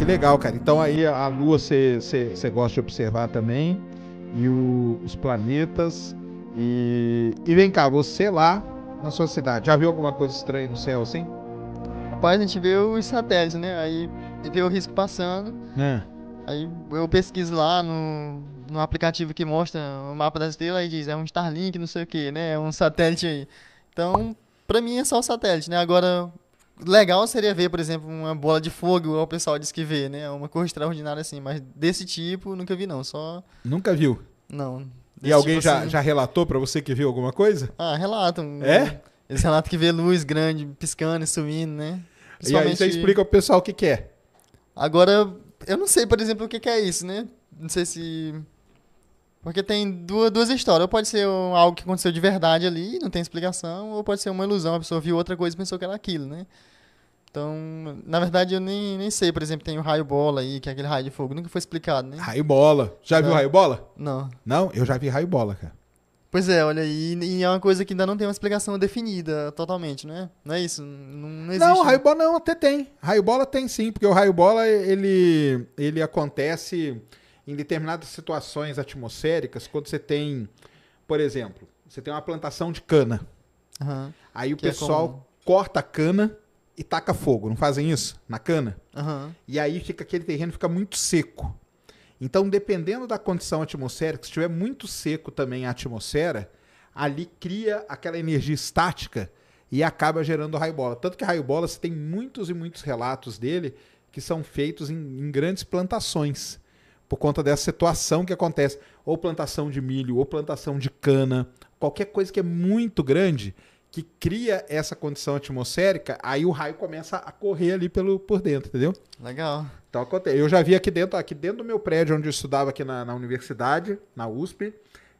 que legal, cara. Então aí a Lua você gosta de observar também, e os planetas. E vem cá, você lá na sua cidade, já viu alguma coisa estranha no céu assim? Rapaz, a gente vê os satélites, né? Aí vê o risco passando. É. Aí eu pesquiso lá no aplicativo que mostra o mapa das estrelas e diz, é um Starlink, não sei o que, né? É um satélite aí. Então, pra mim é só o satélite, né? Agora, legal seria ver, por exemplo, uma bola de fogo, igual o pessoal diz que vê, né? Uma coisa extraordinária assim, mas desse tipo nunca vi não, só... Nunca viu? Não, E desse tipo alguém já, assim... já relatou pra você que viu alguma coisa? Ah, relatam. É? Eles relatam que vê luz grande piscando e sumindo, né? E aí você Principalmente... explica pro pessoal o que que é. Agora, eu não sei, por exemplo, o que que é isso, né? Não sei se... Porque tem duas histórias. Ou pode ser algo que aconteceu de verdade ali, não tem explicação, ou pode ser uma ilusão, a pessoa viu outra coisa e pensou que era aquilo, né? Então, na verdade, eu nem sei. Por exemplo, tem o raio bola aí, que é aquele raio de fogo. Nunca foi explicado, né? Raio bola. Já viu Já. raio bola? Não. Não, eu já vi raio bola, cara. Pois é, olha aí. E é uma coisa que ainda não tem uma explicação definida totalmente, né? Não é isso? Não Não, existe. raio bola não, até tem. Raio bola tem sim, porque o raio bola ele acontece em determinadas situações atmosféricas, quando você tem, por exemplo, você tem uma plantação de cana. Aham. Aí o Que é pessoal comum. corta a cana e taca fogo, não fazem isso na cana? Aham. E aí fica aquele terreno fica muito seco. Então, dependendo da condição atmosférica, se estiver muito seco também a atmosfera, ali cria aquela energia estática e acaba gerando raio bola. Tanto que raio bola, você tem muitos e muitos relatos dele que são feitos em grandes plantações, por conta dessa situação que acontece. Ou plantação de milho, ou plantação de cana, qualquer coisa que é muito grande, que cria essa condição atmosférica, aí o raio começa a correr ali por dentro, entendeu? Legal. Então acontece. Eu já vi aqui dentro do meu prédio onde eu estudava aqui na universidade, na USP,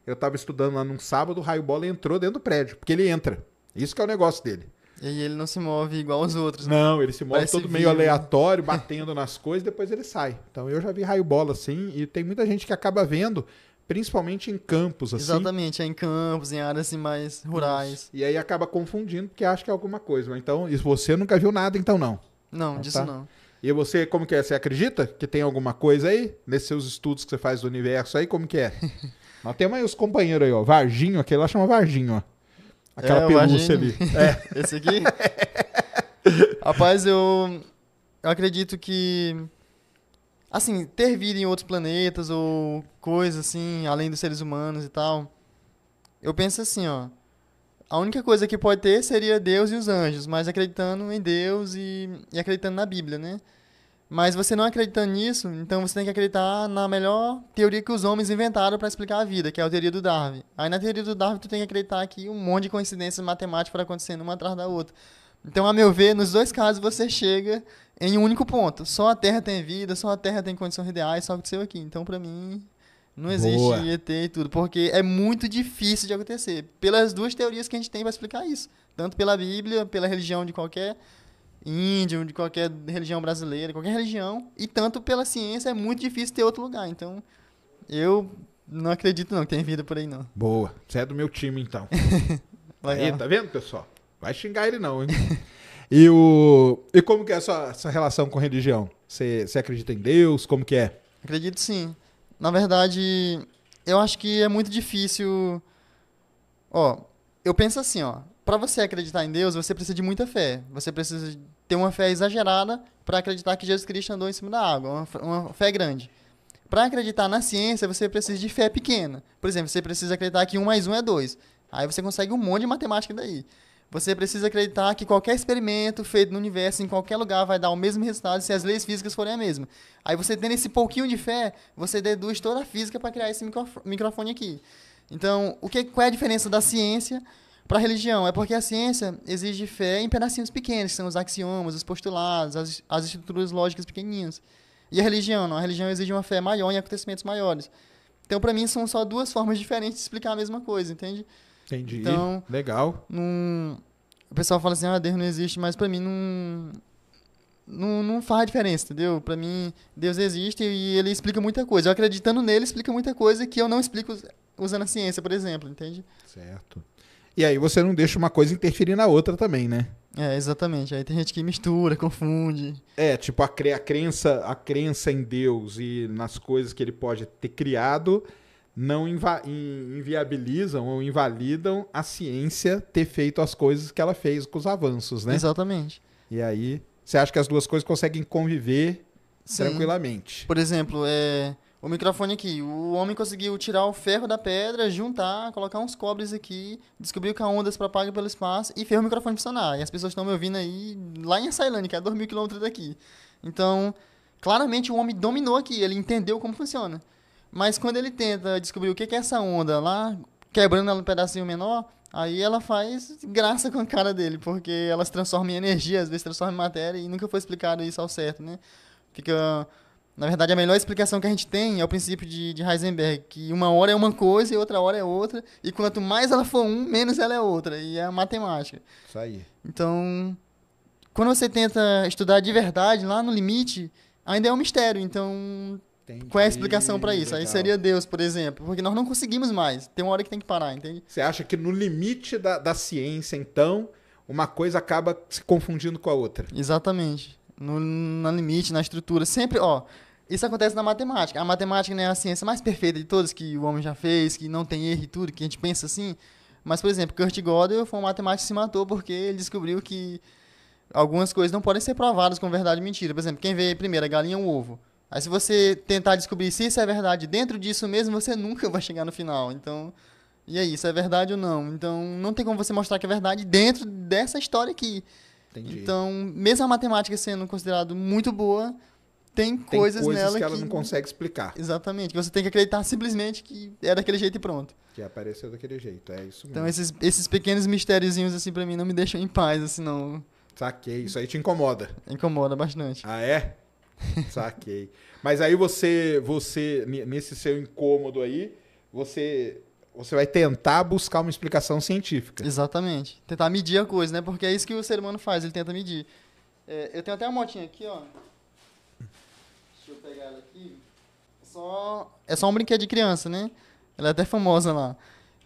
eu estava estudando lá num sábado, o raio bola entrou dentro do prédio, porque ele entra. Isso que é o negócio dele. E aí ele não se move igual os outros, né? Não, ele se move Parece todo meio vivo, né? aleatório, batendo nas coisas, depois ele sai. Então eu já vi raio bola assim, e tem muita gente que acaba vendo, principalmente em campos assim. Exatamente, é em campos, em áreas assim mais rurais. E aí acaba confundindo porque acha que é alguma coisa. Então, e você nunca viu nada então não. Não, Então, disso tá. não. E você, como que é? Você acredita que tem alguma coisa aí? Nesses seus estudos que você faz do universo aí, como que é? Nós temos aí os companheiros aí, ó. Varginho, aquele lá chama Varginho, ó. Aquela É, o pelúcia Varginho. ali. É. Esse aqui? Rapaz, eu acredito que, assim, ter vida em outros planetas ou coisas assim, além dos seres humanos e tal, eu penso assim, ó. A única coisa que pode ter seria Deus e os anjos, mas acreditando em Deus e acreditando na Bíblia, né? Mas você não acreditando nisso, então você tem que acreditar na melhor teoria que os homens inventaram para explicar a vida, que é a teoria do Darwin. Aí na teoria do Darwin tu tem que acreditar que um monte de coincidências matemáticas foram acontecendo uma atrás da outra. Então, a meu ver, nos dois casos você chega em um único ponto. Só a Terra tem vida, só a Terra tem condições ideais, só aconteceu aqui. Então, pra mim, não existe Boa. ET e tudo, porque é muito difícil de acontecer. Pelas duas teorias que a gente tem para explicar isso. Tanto pela Bíblia, pela religião de qualquer índio, de qualquer religião brasileira, qualquer religião, e tanto pela ciência é muito difícil ter outro lugar. Então, eu não acredito não que tem vida por aí não. Boa. Você é do meu time, então. Aí, Legal. tá vendo, pessoal? Vai xingar ele não, hein? E como que é a sua relação com religião? Você acredita em Deus? Como que é? Acredito sim. Na verdade, eu acho que é muito difícil. Ó, eu penso assim, ó. Pra você acreditar em Deus, você precisa de muita fé. Você precisa ter uma fé exagerada pra acreditar que Jesus Cristo andou em cima da água, uma fé grande. Pra acreditar na ciência, você precisa de fé pequena. Por exemplo, você precisa acreditar que 1 mais 1 é 2. Aí você consegue um monte de matemática daí. Você precisa acreditar que qualquer experimento feito no universo, em qualquer lugar, vai dar o mesmo resultado se as leis físicas forem a mesma. Aí você tendo esse pouquinho de fé, você deduz toda a física para criar esse microfone aqui. Então, qual é a diferença da ciência para a religião? É porque a ciência exige fé em pedacinhos pequenos, que são os axiomas, os postulados, as estruturas lógicas pequenininhas. E a religião não. A religião exige uma fé maior em acontecimentos maiores. Então, para mim, são só duas formas diferentes de explicar a mesma coisa, entende? Entendi. Então, Legal. o pessoal fala assim, Deus não existe, mas pra mim não faz diferença, entendeu? Pra mim, Deus existe e ele explica muita coisa. Eu acreditando nele, explica muita coisa que eu não explico usando a ciência, por exemplo, entende? Certo. E aí você não deixa uma coisa interferir na outra também, né? Exatamente. Aí tem gente que mistura, confunde. Tipo, a crença em Deus e nas coisas que ele pode ter criado não inviabilizam ou invalidam a ciência ter feito as coisas que ela fez com os avanços, né? Exatamente. E aí, você acha que as duas coisas conseguem conviver Sim. tranquilamente? Por exemplo, o microfone aqui. O homem conseguiu tirar o ferro da pedra, juntar, colocar uns cobres aqui, descobriu que a onda se propaga pelo espaço e fez o microfone funcionar. E as pessoas estão me ouvindo aí lá em Açailândia, que é a 2.000 quilômetros daqui. Então, claramente o homem dominou aqui, ele entendeu como funciona. Mas quando ele tenta descobrir o que é essa onda lá, quebrando ela um pedacinho menor, aí ela faz graça com a cara dele, porque ela se transforma em energia, às vezes transforma em matéria, e nunca foi explicado isso ao certo, né? Fica... Na verdade, a melhor explicação que a gente tem é o princípio de Heisenberg, que uma hora é uma coisa e outra hora é outra, e quanto mais ela for menos ela é outra, e é a matemática. Isso aí. Então, quando você tenta estudar de verdade, lá no limite, ainda é um mistério. Então, Entendi, qual é a explicação para isso? Aí legal. seria Deus, por exemplo, porque nós não conseguimos mais. Tem uma hora que tem que parar, entende? Você acha que no limite da ciência, então, uma coisa acaba se confundindo com a outra? Exatamente. No limite, na estrutura. Sempre, isso acontece na matemática. A matemática não é a ciência mais perfeita de todas que o homem já fez, que não tem erro e tudo, que a gente pensa assim. Mas, por exemplo, Kurt Gödel foi um matemático que se matou porque ele descobriu que algumas coisas não podem ser provadas com verdade e mentira. Por exemplo, quem veio primeiro, a galinha ou o ovo? Aí se você tentar descobrir se isso é verdade dentro disso mesmo, você nunca vai chegar no final. Então, e aí, isso é verdade ou não? Então, não tem como você mostrar que é verdade dentro dessa história aqui. Entendi. Então, mesmo a matemática sendo considerada muito boa, tem coisas nela que ela não consegue explicar. Exatamente, que você tem que acreditar simplesmente que é daquele jeito e pronto. Que apareceu daquele jeito, é isso mesmo. Então, esses pequenos mistériozinhos, assim, pra mim, não me deixam em paz, assim, não. Saquei, isso aí te incomoda. Incomoda bastante. Ah, é? Saquei. Mas aí nesse seu incômodo aí, você vai tentar buscar uma explicação científica. Exatamente. Tentar medir a coisa, né? Porque é isso que o ser humano faz, ele tenta medir. Eu tenho até uma motinha aqui, ó. Deixa eu pegar ela aqui. É só um brinquedo de criança, né? Ela é até famosa lá.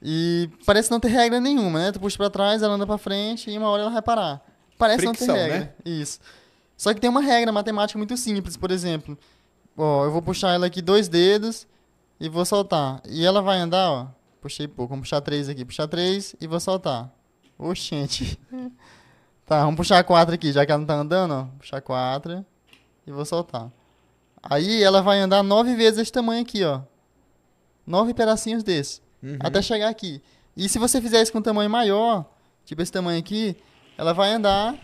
E parece não ter regra nenhuma, né? Tu puxa pra trás, ela anda pra frente e uma hora ela vai parar. Parece Fricção, não ter regra. né? Isso. Só que tem uma regra matemática muito simples, por exemplo. Ó, eu vou puxar ela aqui 2 dedos e vou soltar. E ela vai andar, ó. Puxei pouco. Vamos puxar 3 aqui. Puxar 3 e vou soltar. Oxente. Tá, vamos puxar 4 aqui, já que ela não tá andando, ó. Puxar 4 e vou soltar. Aí ela vai andar 9 vezes esse tamanho aqui, ó. 9 pedacinhos desse. Uhum. Até chegar aqui. E se você fizer isso com um tamanho maior, tipo esse tamanho aqui, ela vai andar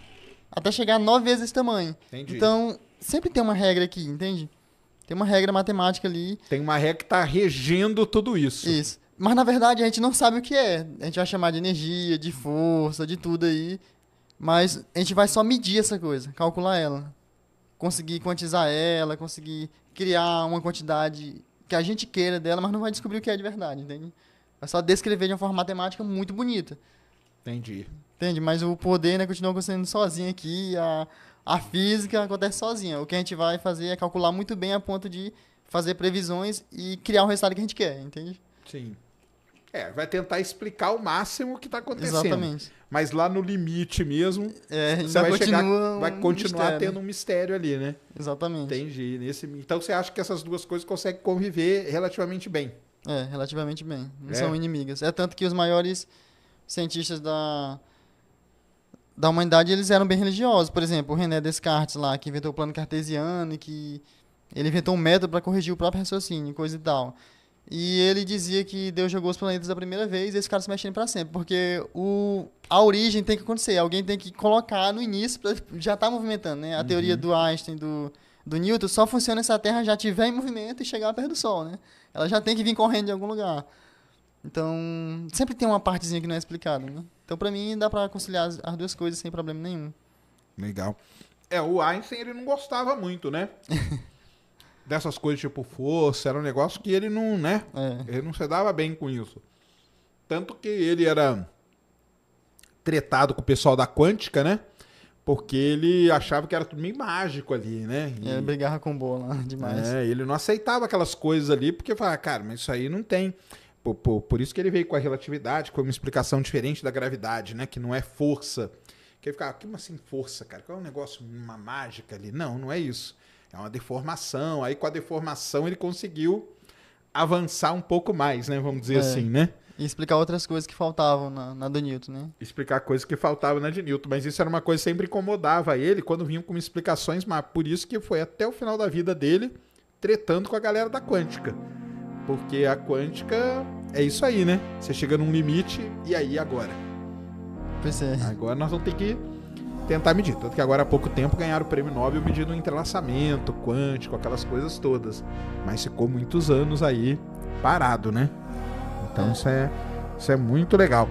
até chegar 9 vezes esse tamanho. Entendi. Então, sempre tem uma regra aqui, entende? Tem uma regra matemática ali. Tem uma regra que tá regendo tudo isso. Isso. Mas, na verdade, a gente não sabe o que é. A gente vai chamar de energia, de força, de tudo aí. Mas a gente vai só medir essa coisa, calcular ela. Conseguir quantizar ela, conseguir criar uma quantidade que a gente queira dela, mas não vai descobrir o que é de verdade, entende? Vai só descrever de uma forma matemática muito bonita. Entendi. Entende? Mas o poder, né, continua acontecendo sozinho aqui, a física acontece sozinha. O que a gente vai fazer é calcular muito bem a ponto de fazer previsões e criar o resultado que a gente quer, entende? Sim. Vai tentar explicar o máximo o que está acontecendo. Exatamente. Mas lá no limite mesmo, Ainda você vai um continuar mistério. tendo um mistério ali, né? Exatamente. Entendi. Então você acha que essas duas coisas conseguem conviver relativamente bem? Relativamente bem. Não são inimigas. É tanto que os maiores cientistas da humanidade, eles eram bem religiosos. Por exemplo, o René Descartes lá, que inventou o plano cartesiano e que ele inventou um método para corrigir o próprio raciocínio, coisa e tal. E ele dizia que Deus jogou os planetas a primeira vez e esse cara se mexendo para sempre. Porque a origem tem que acontecer. Alguém tem que colocar no início para já estar movimentando, né? A teoria do Einstein, do Newton, só funciona se a Terra já estiver em movimento e chegar perto do Sol, né? Ela já tem que vir correndo de algum lugar. Então, sempre tem uma partezinha que não é explicada, né? Então, para mim, dá para conciliar as duas coisas sem problema nenhum. Legal. O Einstein, ele não gostava muito, né? Dessas coisas tipo força, era um negócio que ele não, né? Ele não se dava bem com isso. Tanto que ele era tretado com o pessoal da quântica, né? Porque ele achava que era tudo meio mágico ali, né? Ele brigava com bola demais. Ele não aceitava aquelas coisas ali, porque falava, cara, mas isso aí não tem. Por isso que ele veio com a relatividade, com uma explicação diferente da gravidade, né? Que não é força Que aí ficava, como assim força, cara? Qual é um negócio, uma mágica ali? Não, não é isso. É uma deformação. Aí com a deformação ele conseguiu avançar um pouco mais, né? Vamos dizer assim, né? E explicar outras coisas que faltavam na do Newton, né? Explicar coisas que faltavam na de Newton. Mas isso era uma coisa que sempre incomodava ele quando vinham com explicações, mas por isso que foi até o final da vida dele tretando com a galera da quântica. Porque a quântica é isso aí, né? Você chega num limite e aí agora? Pois é. Agora nós vamos ter que tentar medir. Tanto que agora há pouco tempo ganharam o prêmio Nobel medindo o entrelaçamento quântico, aquelas coisas todas. Mas ficou muitos anos aí parado, né? Então isso é muito legal.